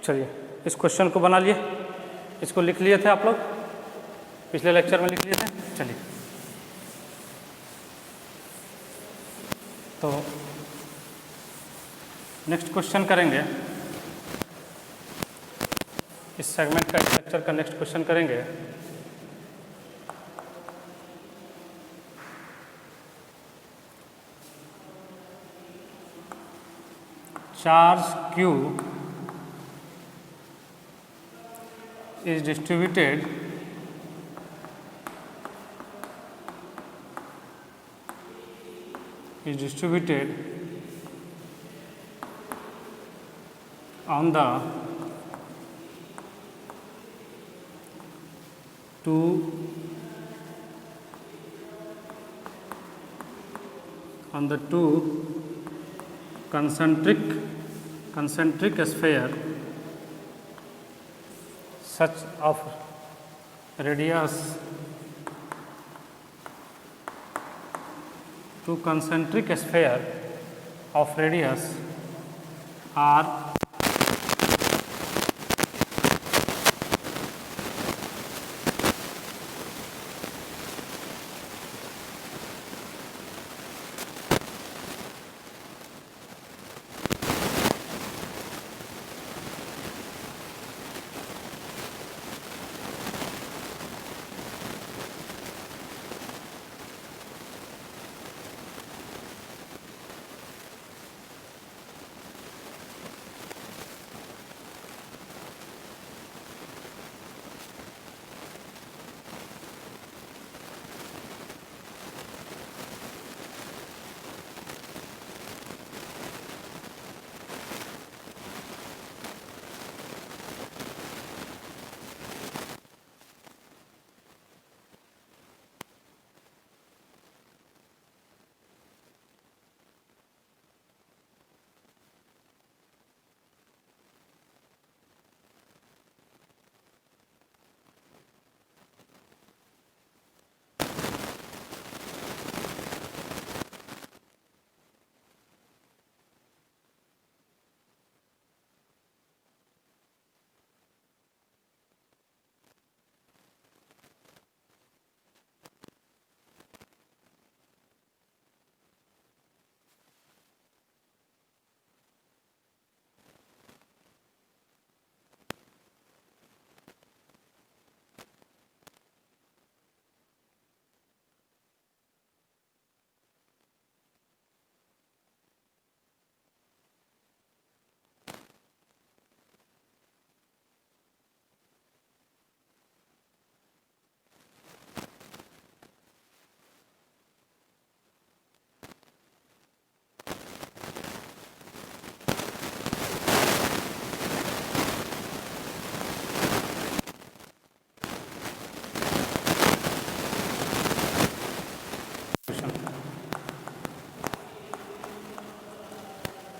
चलिए इस क्वेश्चन को बना लिए, इसको लिख लिए थे आप लोग, पिछले लेक्चर में लिख लिए थे। चलिए तो नेक्स्ट क्वेश्चन करेंगे, इस सेगमेंट का इस लेक्चर का नेक्स्ट क्वेश्चन करेंगे। Charge Q is distributed on the two concentric sphere such of radius, two concentric sphere of radius are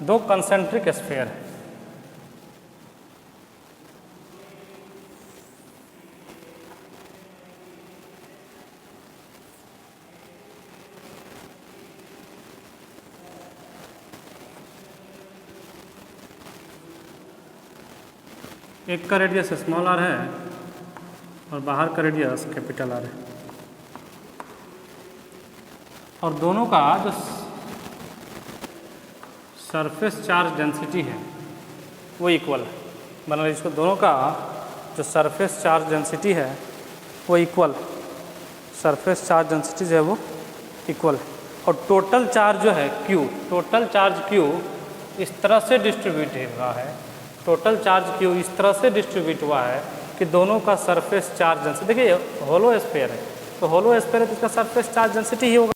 दो कंसेंट्रिक स्फीयर है। एक का रेडियस स्मॉल आर है और बाहर का रेडियस कैपिटल आर है, और दोनों का जो सरफेस चार्ज डेंसिटी है वो इक्वल है। मतलब इसको दोनों का जो सरफेस चार्ज डेंसिटी है वो इक्वल, सरफेस चार्ज डेंसिटी जो है वो इक्वल है। और टोटल चार्ज जो है Q, टोटल चार्ज Q इस तरह से डिस्ट्रीब्यूट हुआ है, टोटल चार्ज Q इस तरह से डिस्ट्रीब्यूट हुआ है कि दोनों का सरफेस चार्ज डेंसिटी, देखिए होलो स्फीयर है तो होलो स्फीयर है तो इसका सरफेस चार्ज डेंसिटी ही होगा।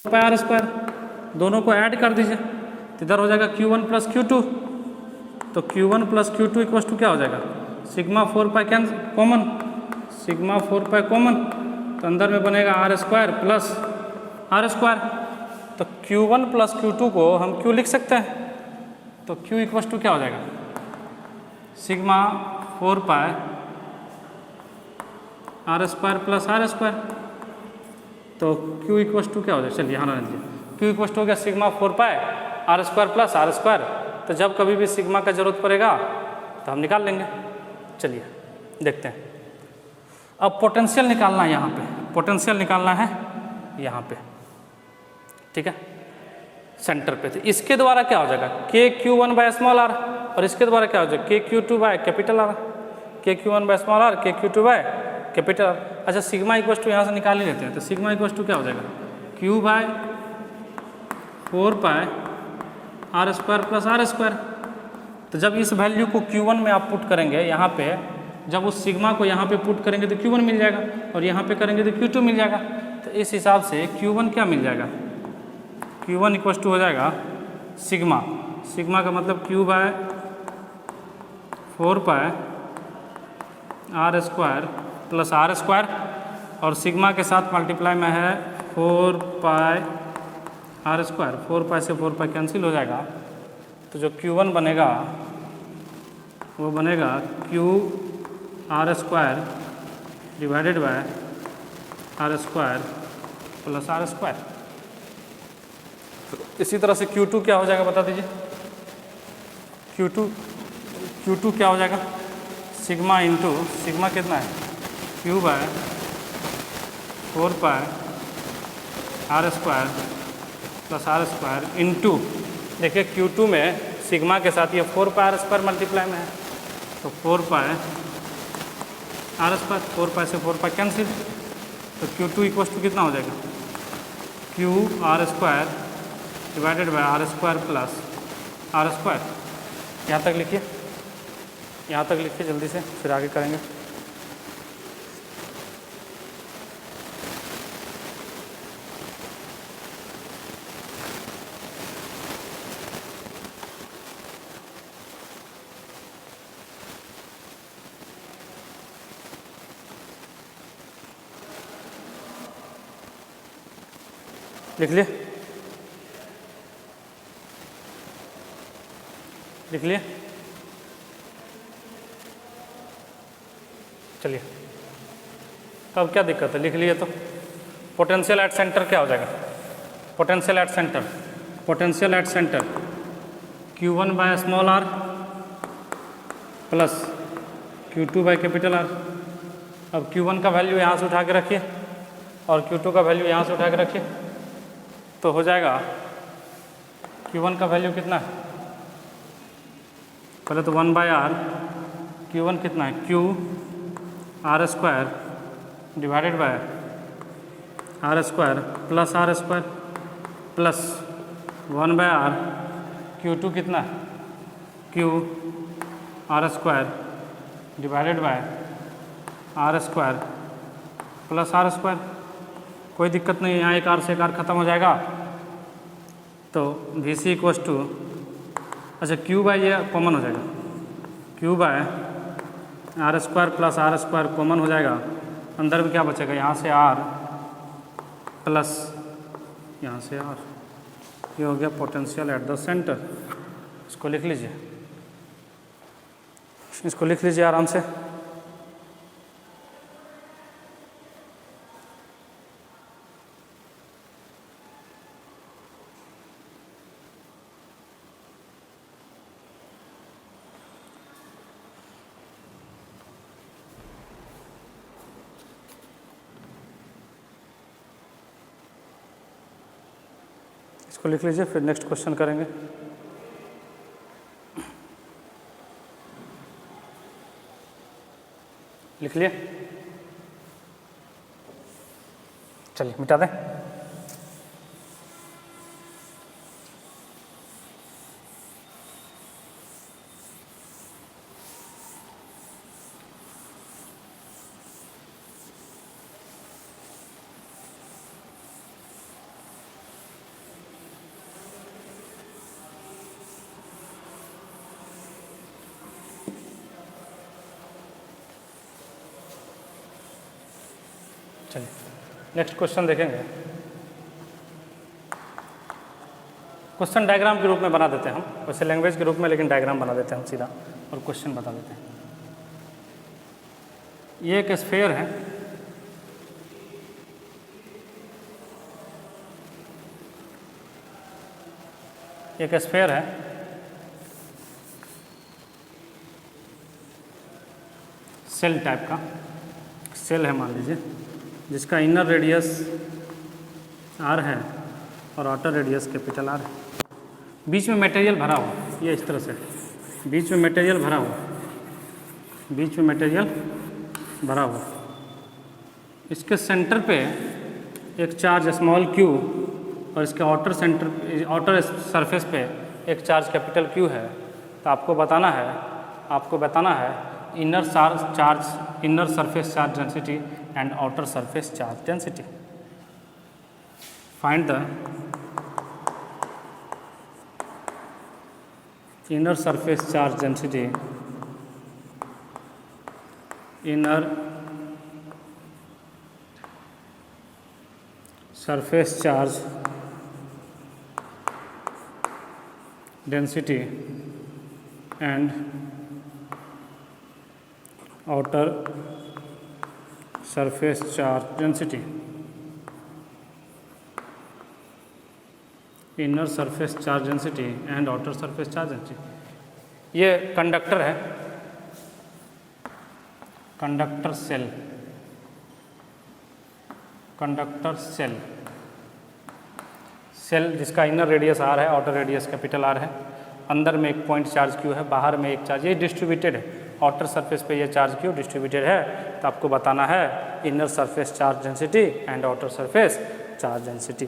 पाई आर स्क्वायर, दोनों को ऐड कर दीजिए तो इधर हो जाएगा Q1 प्लस Q2, तो Q1 plus Q2 equals to क्या हो जाएगा, sigma 4 pi common, sigma 4 pi common, तो अंदर में बनेगा R square plus R square, तो Q1 प्लस Q2 को हम Q लिख सकते हैं, तो Q इक्वल्स टू क्या हो जाएगा, sigma 4 pi are square plus R square, तो Q इक्वल्स टू क्या हो जाएगा, चलिए यहाँ रहने दीजिए, Q इक्वल्स टू हो गया sigma 4 pi are square plus R square, तो जब कभी भी सिग्मा का जरूरत पड़ेगा तो हम निकाल लेंगे। चलिए देखते हैं, अब पोटेंशियल निकालना है, यहाँ पे पोटेंशियल निकालना है यहाँ पे, ठीक है, सेंटर पे, तो इसके द्वारा क्या हो जाएगा KQ1 बाय स्मॉल आर, और इसके द्वारा क्या हो जाएगा KQ2 by capital R, KQ1 by small R, KQ2 by capital R. अच्छा सिग्मा इक्वल्स टू यहाँ से निकाल ही लेते हैं, तो सिग्मा इक्वल्स टू क्या हो जाएगा Q by 4 pi are square plus R square, तो जब इस वैल्यू को Q1 में आप पुट करेंगे यहाँ पे, जब उस सिग्मा को यहाँ पे पुट करेंगे तो Q1 मिल जाएगा, और यहाँ पे करेंगे तो Q2 मिल जाएगा, तो इस हिसाब से Q1 क्या मिल जाएगा, Q1 इक्वल्स टू हो जाएगा सिग्मा, सिग्मा का मतलब Q by 4 pi are square plus R square, और सिग्मा के साथ मल्टीप्लाई में है 4 पाई आर स्क्वायर, 4 पाई से 4 पाई कैंसिल हो जाएगा, तो जो Q1 बनेगा वो बनेगा Q R square divided by R square plus R square. इसी तरह से Q2 क्या हो जाएगा बता दीजिए, Q2 क्या हो जाएगा, सिग्मा इंटू सिग्मा कितना है Q by 4 pi are square plus R square into, देखिए Q2 में सिग्मा के साथ ये 4 पाई आर स्क्वायर मल्टीप्लाई में है, तो 4 पाई आर स्क्वायर, 4 पाई से 4 पाई कैंसिल, तो Q2 इक्वल्स टू कितना हो जाएगा Q R square divided by R square plus R square. यहाँ तक लिखिए, यहाँ तक लिखिए जल्दी से, फिर आगे करेंगे। लिख लिए, लिख लिए, चलिए तो अब क्या दिक्कत है, लिख लिए तो पोटेंशियल एट सेंटर क्या हो जाएगा, potential at centre, potential at centre Q1 by small R plus Q2 by capital R. अब Q1 का वैल्यू यहाँ से उठा के रखिए और Q2 का वैल्यू यहाँ से उठा के रखिए, तो हो जाएगा Q1 का वैल्यू कितना है, पहले तो 1 बाय आर, Q1 कितना है Q R square divided by R square plus R square plus 1 by R, Q2 कितना है Q R square divided by R square plus R square. कोई दिक्कत नहीं है, यहाँ एक आर से एक आर खत्म हो जाएगा, तो वी सी इक्वल्स टू, अच्छा Q बाय ये कॉमन हो जाएगा, Q by R square plus R square common हो जाएगा, अंदर में क्या बचेगा, यहाँ से R प्लस यहाँ से R, ये हो गया पोटेंशियल एट द सेंटर। इसको लिख लीजिए, इसको लिख लीजिए आराम से। इसको लिख लीजिए, फिर नेक्स्ट क्वेश्चन करेंगे। लिख लिए, चलिए मिटा दें। चलिए नेक्स्ट क्वेश्चन देखेंगे। क्वेश्चन डायग्राम के रूप में बना देते हैं हम, वैसे लैंग्वेज के रूप में, लेकिन डायग्राम बना देते हैं हम सीधा और क्वेश्चन बता देते हैं। ये एक स्फीयर है, एक स्फीयर है, सेल टाइप का सेल है मान लीजिए, जिसका इनर रेडियस r है और आउटर रेडियस कैपिटल R है। बीच में मटेरियल भरा हुआ, ये इस तरह से बीच में मटेरियल भरा हुआ, बीच में मटेरियल भरा हुआ। इसके सेंटर पे एक चार्ज स्मॉल q और इसके आउटर सरफेस पे एक चार्ज कैपिटल Q है। तो आपको बताना है inner surface charge density and outer surface charge density. Find the inner surface charge density, inner surface charge density and outer surface charge density। Inner surface charge density and outer surface charge density. ये conductor है, conductor cell जिसका inner radius R है, outer radius capital R है। अंदर में एक point charge Q है, बाहर में एक चार्ज, ये डिस्ट्रीब्यूटेड है। आउटर सरफेस पे ये चार्ज Q डिस्ट्रीब्यूटेड है। तो आपको बताना है inner surface charge density and outer surface charge density.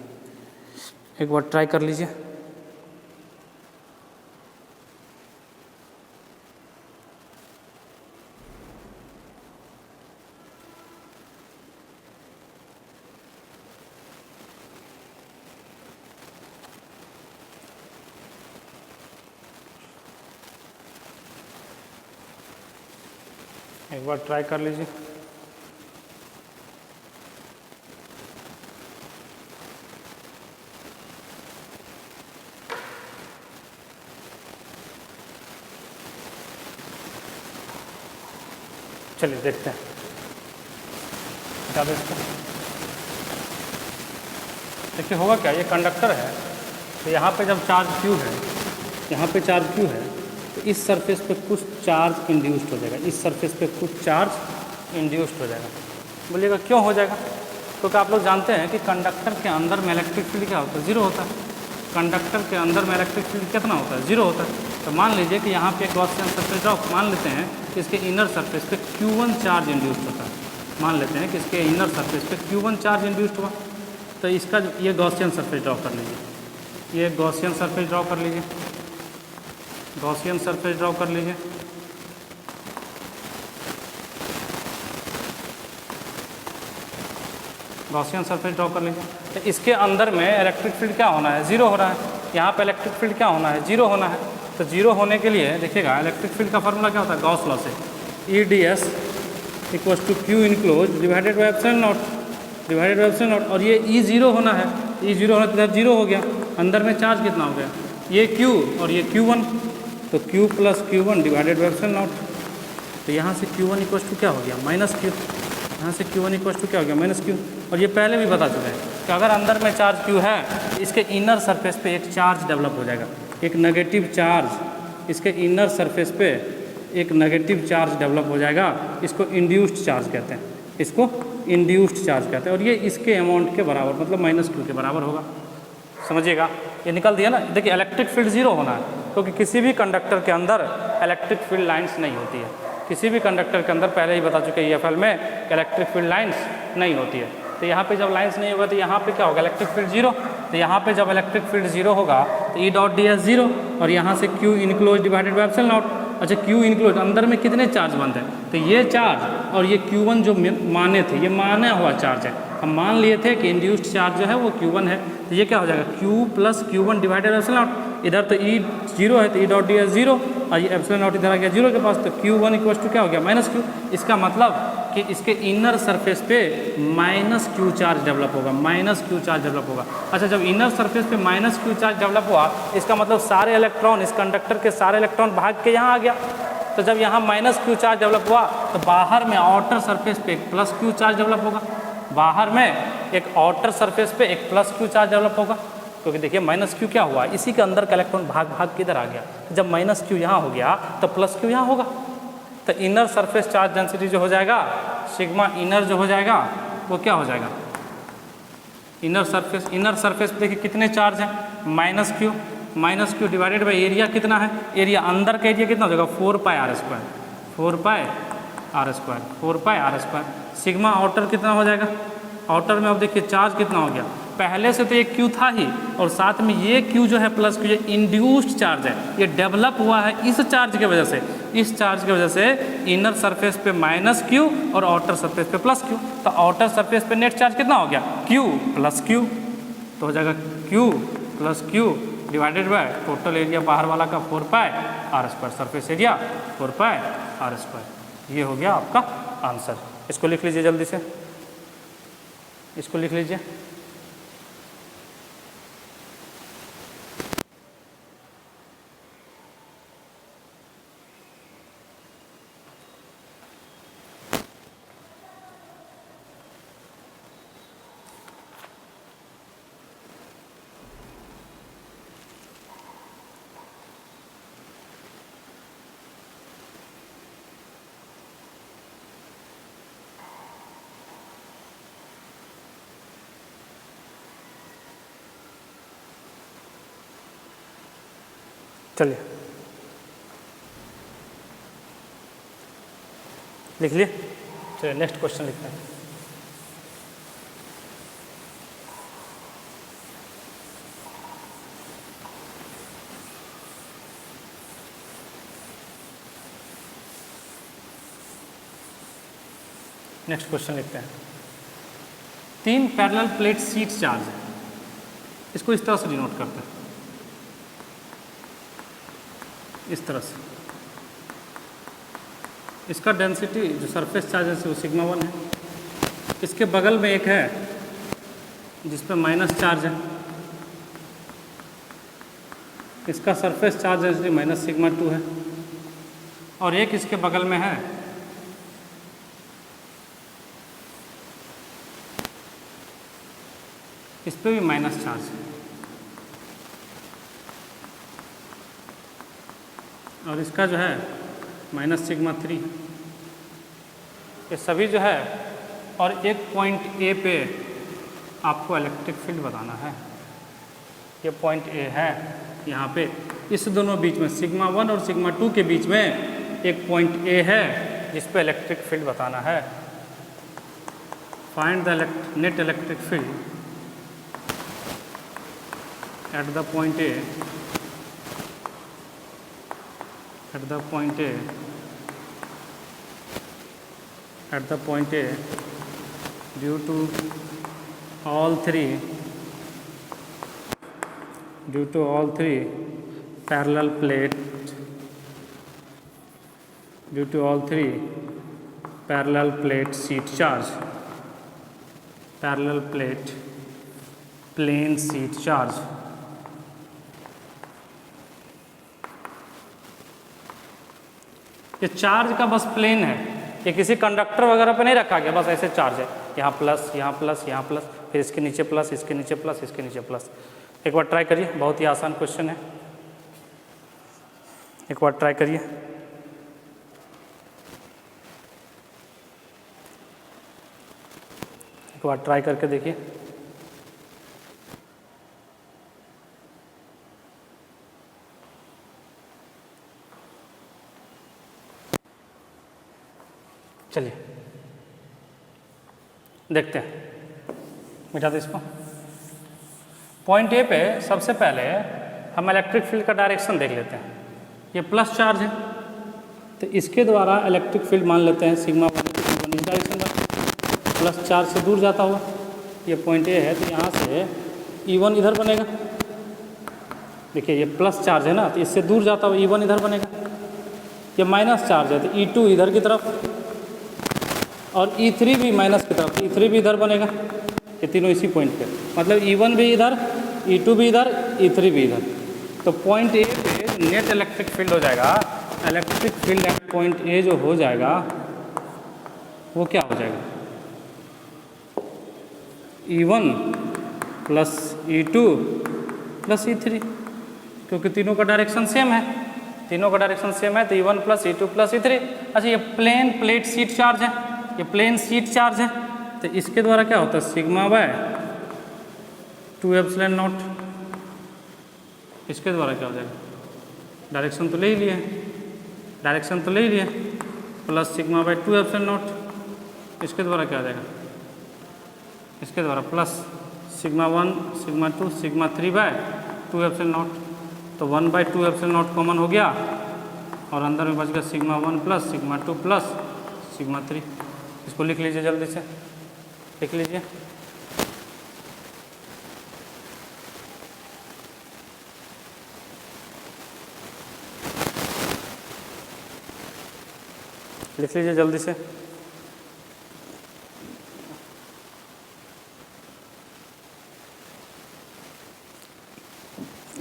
एक बार ट्राई कर लीजिए। एक बार ट्राई कर लीजिए। चलिए देखते हैं, बता दो इसको। देखिए होगा क्या, ये कंडक्टर है, तो यहाँ पे जब चार्ज Q है, यहाँ पे चार्ज Q है, तो इस सरफेस पे कुछ चार्ज इंड्यूस्ड हो जाएगा, इस सरफेस पे कुछ चार्ज इंड्यूस्ड हो जाएगा। बोलिएगा क्यों हो जाएगा? क्योंकि आप लोग जानते हैं कि कंडक्टर के अंदर में इलेक्ट्रिक फील्ड क्या होता है, जीरो होता है। कंडक्टर के अंदर में इलेक्ट्रिक फील्ड कितना होता है, जीरो होता है। तो मान लीजिए कि यहाँ पे एक गॉसियन सरफेस ड्रॉ, मान लेते हैं कि इसके इनर सरफेस पे Q1 चार्ज इंड्यूस्ड होता है। मान लेते हैं कि इसके इनर सरफेस पे Q1 चार्ज इंड्यूस्ड हुआ। तो इसका ये गॉसियन सरफेस ड्रॉ कर लीजिए, ये गॉसियन सरफेस ड्रॉ कर लीजिए, गॉसियन सरफेस ड्रॉ कर लीजिए। गॉसियन सरफेस ड्रॉ कर लीजिए। तो इसके अंदर में इलेक्ट्रिक फील्ड क्या होना है, जीरो हो रहा है। यहाँ पे इलेक्ट्रिक फील्ड क्या होना है, जीरो होना है। तो जीरो होने के लिए देखिएगा, इलेक्ट्रिक फील्ड का फार्मूला क्या होता है, गॉस लॉ से EdS equals to Q enclose divided by epsilon nought, divided by epsilon nought. और ये E जीरो होना है, E जीरो होने के बाद जीरो हो गया। अंदर में चार्ज कितना हो गया, ये Q और ये Q1, तो Q plus Q1 divided by epsilon nought. तो यहाँ से Q1 इक्वल्स टू क्या हो गया, माइनस Q। यहाँ से Q1 इक्वल्स टू क्या हो गया, माइनस Q। और ये पहले भी बता चुके हैं कि अगर अंदर में चार्ज Q है, इसके इनर सरफेस पे एक चार्ज डेवलप हो जाएगा, एक नेगेटिव चार्ज। इसके इनर सरफेस पे एक नेगेटिव चार्ज डेवलप हो जाएगा। इसको इंड्यूस्ड चार्ज कहते हैं, इसको इंड्यूस्ड चार्ज कहते हैं। और ये इसके अमाउंट के बराबर, मतलब माइनस Q के बराबर होगा। समझिएगा, ये निकल दिया ना। देखिए इलेक्ट्रिक फील्ड जीरो होना है, क्योंकि किसी भी कंडक्टर के अंदर इलेक्ट्रिक फील्ड लाइन्स नहीं होती है। किसी भी कंडक्टर के अंदर, पहले ही बता चुके हैं EFL में, इलेक्ट्रिक फील्ड लाइन्स नहीं होती है। तो यहाँ पे जब लाइन्स नहीं होगा तो यहाँ पे क्या होगा, इलेक्ट्रिक फील्ड जीरो। तो यहाँ पे जब इलेक्ट्रिक फील्ड जीरो होगा तो E डॉट ds जीरो, और यहाँ से Q enclose divided by epsilon not. अच्छा, Q इनक्लोज, अंदर में कितने चार्ज बनते हैं, तो ये चार्ज और ये Q1 जो माने थे, ये माना हुआ चार्ज है। हम मान लिए थे कि इंड्यूस्ड चार्ज जो है वो Q1 है। तो ये क्या हो जाएगा, Q plus Q1 divided by epsilon not. इधर तो E जीरो है, तो E डॉट ds जीरो, और ये एप्सिलॉन नॉट इधर आ गया जीरो के पास। तो Q1 इक्वल्स टू क्या हो गया, माइनस Q। इसका मतलब कि इसके इनर सरफेस पे माइनस क्यू चार्ज डेवलप होगा, माइनस क्यू चार्ज डेवलप होगा। अच्छा, जब इनर सरफेस पे माइनस क्यू चार्ज डेवलप हुआ, इसका मतलब सारे इलेक्ट्रॉन, इस कंडक्टर के सारे इलेक्ट्रॉन भाग के यहाँ आ गया। तो जब यहाँ माइनस क्यू चार्ज डेवलप हुआ तो बाहर में आउटर सरफेस पे एक प्लस क्यू चार्ज डेवलप होगा, बाहर में एक आउटर सरफेस पे एक प्लस क्यू चार्ज डेवलप होगा। क्योंकि देखिए माइनस क्यू क्या हुआ, इसी के अंदर का इलेक्ट्रॉन भाग भाग किधर आ गया। जब माइनस क्यू यहाँ हो गया तो प्लस क्यू यहाँ होगा। तो इनर सरफेस चार्ज डेंसिटी जो हो जाएगा, सिग्मा इनर जो हो जाएगा वो क्या हो जाएगा, इनर सरफेस पे देखिए कितने चार्ज हैं, minus Q divided by area कितना है, एरिया अंदर का एरिया कितना हो जाएगा 4 pi are square, 4 pi are square, 4 pi are square. Sigma outer कितना हो जाएगा, आउटर में अब देखिए चार्ज कितना हो गया, पहले से तो एक क्यू था ही और साथ में ये क्यू जो है प्लस क्यू, ये इंड्यूस्ड चार्ज है, ये डेवलप हुआ है इस चार्ज की वजह से, इस चार्ज की वजह से इनर सरफेस पे माइनस क्यू और आउटर सरफेस पे प्लस क्यू। तो आउटर सरफेस पे नेट चार्ज कितना हो गया, क्यू प्लस क्यू, तो हो जाएगा q plus q divided by total area बाहर वाला का 4 pi are square, surface area 4 pi are square. ये हो गया आपका आंसर। इसको लिख लीजिए जल्दी से, इसको लिख लीजिए। चलिए लिख लिए। चलिए नेक्स्ट क्वेश्चन लिखते हैं। नेक्स्ट क्वेश्चन लिखते हैं। 3 पैरेलल प्लेट शीट चार्ज है, इसको इस तरह से डिनोट करते हैं, इस तरह से। इसका डेंसिटी जो सरफेस चार्ज है वो सिग्मा 1 है। इसके बगल में एक है जिस पे माइनस चार्ज है, इसका surface charge density minus sigma 2 है। और एक इसके बगल में है इस पे भी माइनस चार्ज है और इसका जो है माइनस सिग्मा 3। ये सभी जो है और एक पॉइंट ए पे आपको इलेक्ट्रिक फील्ड बताना है। ये पॉइंट ए है यहाँ पे, इस दोनों बीच में सिग्मा 1 और सिग्मा 2 के बीच में एक पॉइंट ए है जिस पे इलेक्ट्रिक फील्ड बताना है। Find the net electric field at the point A, at the point A, at the point A due to all three parallel plate, due to all three parallel plate sheet charge, parallel plate plane sheet charge, ये charge का बस plane है, ये किसी conductor वगैरह पे नहीं रखा गया, बस ऐसे चार्ज है, यहाँ प्लस यहाँ प्लस यहाँ प्लस, फिर इसके नीचे प्लस, इसके नीचे प्लस, इसके नीचे प्लस। एक बार ट्राई करिए, बहुत ही आसान क्वेश्चन है, एक बार ट्राई करिए। एक बार ट्राई करके देखिए। चलिए देखते हैं, मिटा दो इसको। पॉइंट ए पे सबसे पहले हम इलेक्ट्रिक फील्ड का डायरेक्शन देख लेते हैं। ये प्लस चार्ज है तो इसके द्वारा इलेक्ट्रिक फील्ड मान लेते हैं सिग्मा 1 इस डायरेक्शन में, प्लस चार्ज से दूर जाता हुआ। ये पॉइंट ए है तो यहाँ से E1 इधर बनेगा। देखिए ये प्लस चार्ज है ना, तो इससे दूर जाता हुआ E1 इधर बनेगा। ये माइनस चार्ज है तो E2 इधर की तरफ, और E3 भी माइनस की तरफ, E3 भी इधर बनेगा, ये तीनों इसी पॉइंट पे, मतलब E1 भी इधर, E2 भी इधर, E3 भी इधर। तो पॉइंट ए पे नेट इलेक्ट्रिक फील्ड हो जाएगा, electric field at point A जो हो जाएगा वो क्या हो जाएगा, E1 plus E2 plus E3, क्योंकि तीनों का डायरेक्शन सेम है, तीनों का डायरेक्शन सेम है, तो E1 plus E2 plus E3। अच्छा, ये प्लेन प्लेट शीट चार्ज है, ये प्लेन शीट चार्ज है, तो इसके द्वारा क्या होता है, सिग्मा बाय 2 एप्सिलॉन नॉट, इसके द्वारा क्या हो जाएगा, डायरेक्शन तो ले ही लिए, डायरेक्शन तो ले ही लिए, plus sigma by 2 epsilon nought, इसके द्वारा क्या हो जाएगा, इसके द्वारा plus sigma 1 sigma 2 sigma 3 by 2 epsilon nought. तो 1 बाय 2 एप्सिलॉन नॉट कॉमन हो गया और अंदर में बच गया sigma 1 plus sigma 2 plus sigma 3। इसको लिख लीजिए, जल्दी से लिख लीजिए। लिख लीजिए जल्दी से।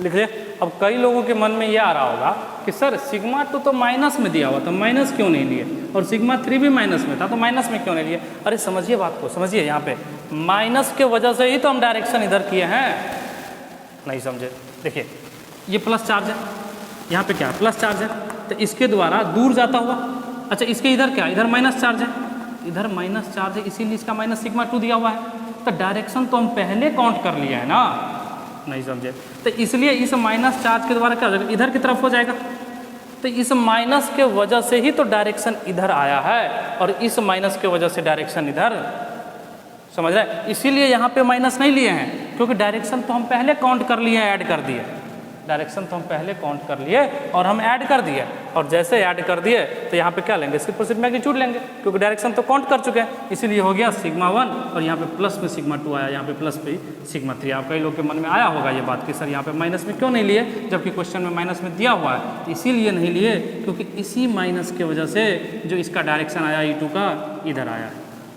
लिख लिया। अब कई लोगों के मन में ये आ रहा होगा कि सर सिग्मा 2 तो माइनस में दिया हुआ था, माइनस क्यों नहीं लिए, और सिग्मा 3 भी माइनस में था, तो माइनस में क्यों नहीं लिए। अरे समझिए बात को, समझिए, यहाँ पे माइनस के वजह से ही तो हम डायरेक्शन इधर किए हैं, नहीं समझे। देखिए ये प्लस चार्ज है, यहाँ पे क्या है, प्लस चार्ज है, तो इसके द्वारा दूर जाता हुआ, अच्छा इसके इधर क्या है, इधर माइनस चार्ज है, इधर माइनस चार्ज है, इसीलिए इसका माइनस सिग्मा 2 दिया हुआ है। तो डायरेक्शन तो हम पहले काउंट कर लिए है ना, नहीं समझे, तो इसलिए इस माइनस चार्ज के द्वारा क्या हो जाएगा, इधर की तरफ हो जाएगा। तो इस माइनस के वजह से ही तो डायरेक्शन इधर आया है, और इस माइनस के वजह से डायरेक्शन इधर, समझ रहे हैं। इसीलिए यहाँ पे माइनस नहीं लिए हैं, क्योंकि डायरेक्शन तो हम पहले काउंट कर लिए, ऐड कर दिए, डायरेक्शन तो हम पहले काउंट कर लिए और हम ऐड कर दिए, और जैसे ऐड कर दिए तो यहाँ पे क्या लेंगे, सिर्फ और सिर्फ मैग्नीट्यूड लेंगे, क्योंकि डायरेक्शन तो काउंट कर चुके हैं। इसीलिए हो गया सिग्मा 1 और यहाँ पे प्लस में सिग्मा 2 आया, यहाँ पे प्लस पे सिग्मा 3। आप कई लोग के मन में आया होगा ये बात कि सर यहाँ पे माइनस में क्यों नहीं लिए, जबकि क्वेश्चन में माइनस में दिया हुआ है। तो इसीलिए नहीं लिए क्योंकि इसी माइनस के वजह से जो इसका डायरेक्शन आया E2 का, इधर आया,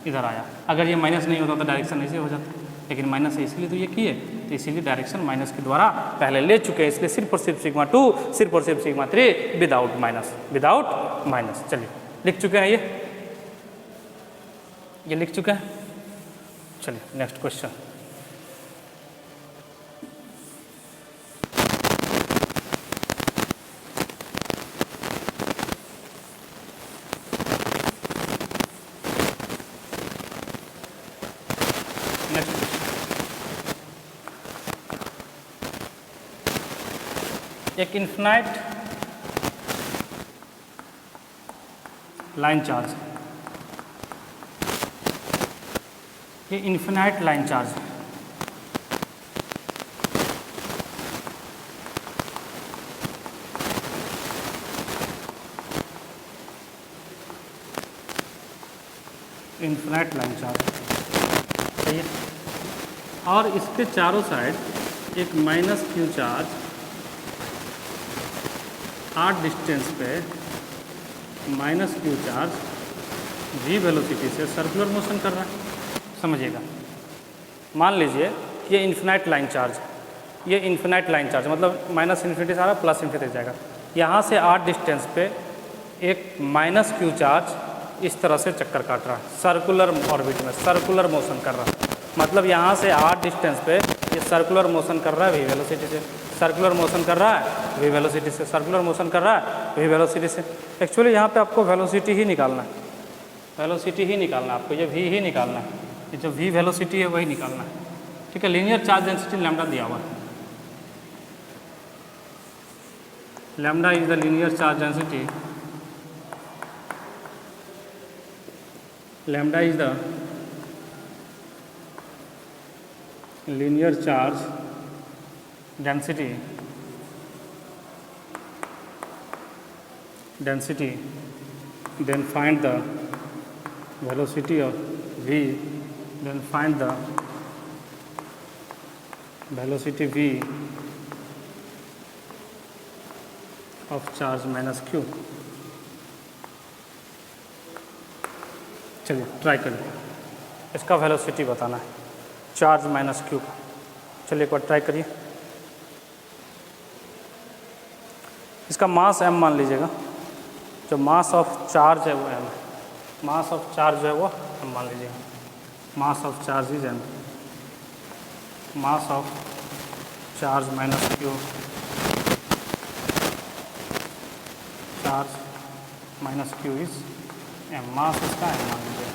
इधर आया। अगर ये माइनस नहीं होता तो डायरेक्शन ऐसे हो जाता, लेकिन माइनस है इसलिए तो ये किए, तो इसीलिए डायरेक्शन माइनस के द्वारा पहले ले चुके हैं, इसलिए सिर्फ और सिर्फ सिग्मा 2, सिर्फ और सिर्फ sigma 3 without minus, without minus. चलिए लिख चुके हैं, ये लिख चुके हैं। चलिए नेक्स्ट क्वेश्चन। एक इन्फिनाइट लाइन चार्ज, ये इन्फिनाइट लाइन चार्ज है, इन्फिनाइट लाइन चार्ज, सही है। और इसके चारों साइड एक minus q charge r distance पे minus q charge v velocity से सर्कुलर मोशन कर रहा है। समझिएगा, मान लीजिए ये इन्फिनाइट लाइन चार्ज, ये इन्फिनाइट लाइन चार्ज मतलब माइनस इन्फिनिटी से आ रहा है, प्लस इन्फिनिटी जाएगा। यहाँ से आर डिस्टेंस पे एक माइनस क्यू चार्ज इस तरह से चक्कर काट रहा है, सर्कुलर ऑर्बिट में सर्कुलर मोशन कर रहा है। मतलब यहाँ से आर डिस्टेंस पे ये सर्कुलर मोशन कर रहा है v वेलोसिटी से, सर्कुलर मोशन कर रहा है v वेलोसिटी से, सर्कुलर मोशन कर रहा है v वेलोसिटी से। एक्चुअली यहाँ पे आपको वेलोसिटी ही निकालना है, वेलोसिटी ही निकालना है आपको, ये v ही निकालना है, ये जो v वेलोसिटी है वही निकालना है, ठीक है। लीनियर चार्ज डेंसिटी लैम्डा दिया हुआ है, lambda is the linear charge density, lambda is the linear charge density then find the velocity of v, then find the velocity v of charge minus q, चलिए try करिए, इसका velocity बताना है charge minus Q का। चलिए एक बार try करिए। इसका मास m मान लीजिएगा, जो मास ऑफ चार्ज है वो m है, मास ऑफ चार्ज जो है वो m मान लीजिएगा, mass of charge is m, mass of charge minus q, charge minus Q is m, मास इसका m मान लीजिए,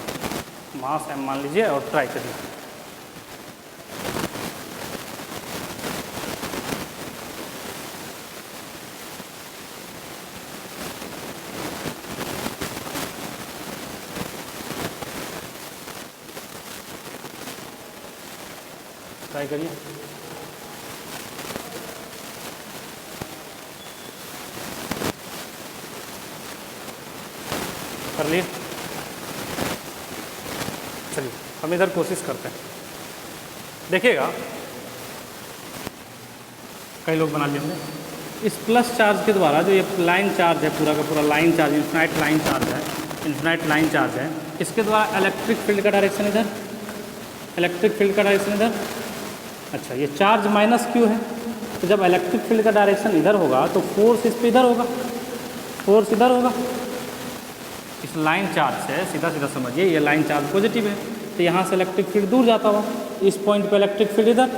मास m मान लीजिए और ट्राई करिए। ट्राई करिए। कर लिए। चलिए हम इधर कोशिश करते हैं। देखिएगा कई लोग बना लिए होंगे। इस प्लस चार्ज के द्वारा जो ये लाइन चार्ज है, पूरा का पूरा line charge, infinite line charge है, इन्फिनाइट लाइन चार्ज है, इसके द्वारा इलेक्ट्रिक फील्ड का डायरेक्शन इधर, इलेक्ट्रिक फील्ड का डायरेक्शन इधर। अच्छा ये चार्ज माइनस क्यू है, तो जब इलेक्ट्रिक फील्ड का डायरेक्शन इधर होगा तो फोर्स इस पे इधर होगा, फोर्स इधर होगा। इस लाइन चार्ज से सीधा सीधा समझिए, ये लाइन चार्ज पॉजिटिव है, तो यहाँ से इलेक्ट्रिक फील्ड दूर जाता हुआ, इस पॉइंट पे इलेक्ट्रिक फील्ड इधर।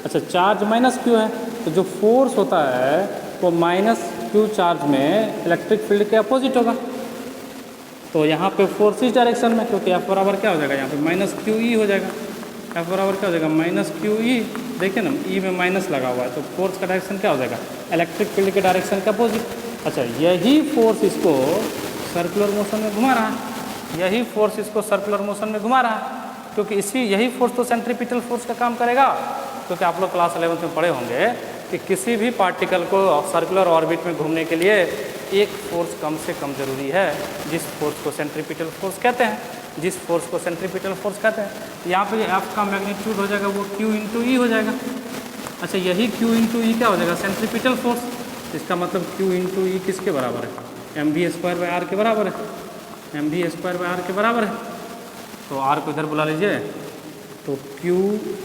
अच्छा चार्ज माइनस क्यू है, तो जो फोर्स होता है वो माइनस क्यू चार्ज में इलेक्ट्रिक फील्ड के अपोजिट होगा। तो यहाँ पे फोर्स इस डायरेक्शन में, क्योंकि एफ बराबर क्या हो जाएगा यहाँ पे माइनस क्यू ई हो जाएगा, एफ बराबर क्या हो जाएगा माइनस क्यू ई। देखिए ना ई में माइनस लगा हुआ है, तो फोर्स का डायरेक्शन क्या हो जाएगा इलेक्ट्रिक फील्ड के डायरेक्शन के अपोजिट। अच्छा यही फोर्स इसको सर्कुलर मोशन में घुमा रहा है, यही फोर्स इसको सर्कुलर मोशन में घुमा रहा है, क्योंकि इसी यही फोर्स तो सेंट्रीपिटल फोर्स का काम करेगा। क्योंकि आप लोग क्लास 11 में पढ़े होंगे कि किसी भी पार्टिकल को सर्कुलर ऑर्बिट में घूमने के लिए एक फोर्स कम से कम जरूरी है, जिस फोर्स को सेंट्रीपिटल फोर्स कहते हैं, जिस फोर्स को सेंट्रीपिटल फोर्स कहते हैं। यहाँ पे एफ का मैग्नीट्यूड हो जाएगा वो क्यू इंटू ई हो जाएगा। अच्छा यही क्यू इंटू ई क्या हो जाएगा सेंट्रीपिटल फोर्स, इसका मतलब क्यू इंटू ई किसके बराबर है, M V square by R के बराबर है, M V square by R के बराबर है। तो आर को इधर बुला लीजिए, तो Q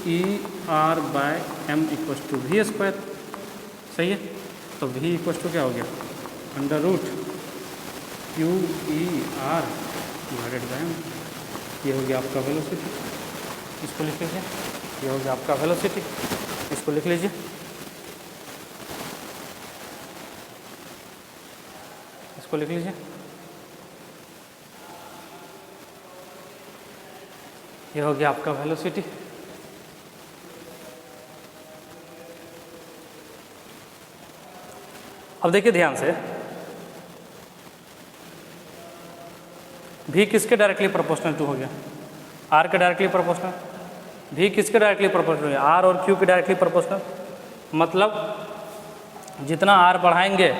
E R by M equal to V square, सही है। तो वी इक्वल टू क्या हो गया under root Q E R divided by M. ये हो गया आपका वेलोसिटी, इसको लिख लीजिए, ये हो गया आपका वेलोसिटी, इसको लिख लीजिए, इसको लिख लीजिए। ये हो गया आपका वेलोसिटी। अब देखिए ध्यान से, भी किसके डायरेक्टली प्रोपोर्शनल टू हो गया, आर के डायरेक्टली प्रोपोर्शनल। भी किसके डायरेक्टली प्रोपोर्शनल हो गया, आर और क्यू के डायरेक्टली प्रोपोर्शनल। मतलब जितना आर बढ़ाएंगे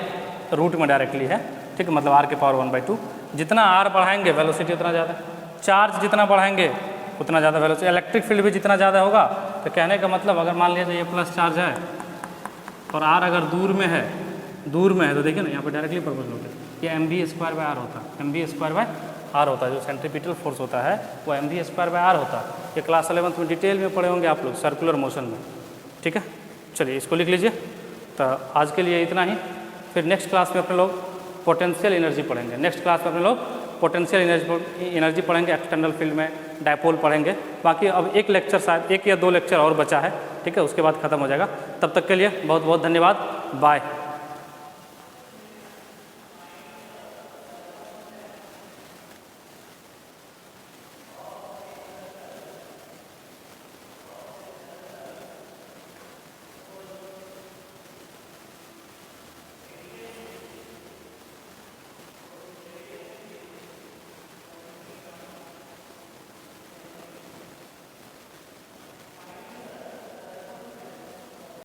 रूट में डायरेक्टली है, ठीक है, मतलब आर के पावर 1/2, जितना आर बढ़ाएंगे वेलोसिटी उतना ज़्यादा, चार्ज जितना बढ़ाएंगे उतना ज़्यादा वेलोसिटी, इलेक्ट्रिक फील्ड भी जितना ज़्यादा होगा। तो कहने का मतलब अगर मान लिया ये प्लस चार्ज है और आर अगर दूर में है, दूर में है, तो देखिए ना यहाँ पे डायरेक्टली प्रोपोर्शनल होता है, ये M V square by R होता है, M V square by R होता है। जो सेंट्रीपिटल फोर्स होता है वो M V square by R होता है। ये क्लास 11 में डिटेल में पढ़े होंगे आप लोग सर्कुलर मोशन में, ठीक है। चलिए इसको लिख लीजिए। तो आज के लिए इतना ही, फिर नेक्स्ट क्लास में अपने लोग पोटेंशियल एनर्जी पढ़ेंगे, नेक्स्ट क्लास में अपने लोग पोटेंशियल एनर्जी पढ़ेंगे, एक्सटर्नल फील्ड में डायपोल पढ़ेंगे। बाकी अब एक लेक्चर शायद 1 या 2 लेक्चर और बचा है, ठीक है, उसके बाद ख़त्म हो जाएगा। तब तक के लिए बहुत बहुत धन्यवाद, बाय।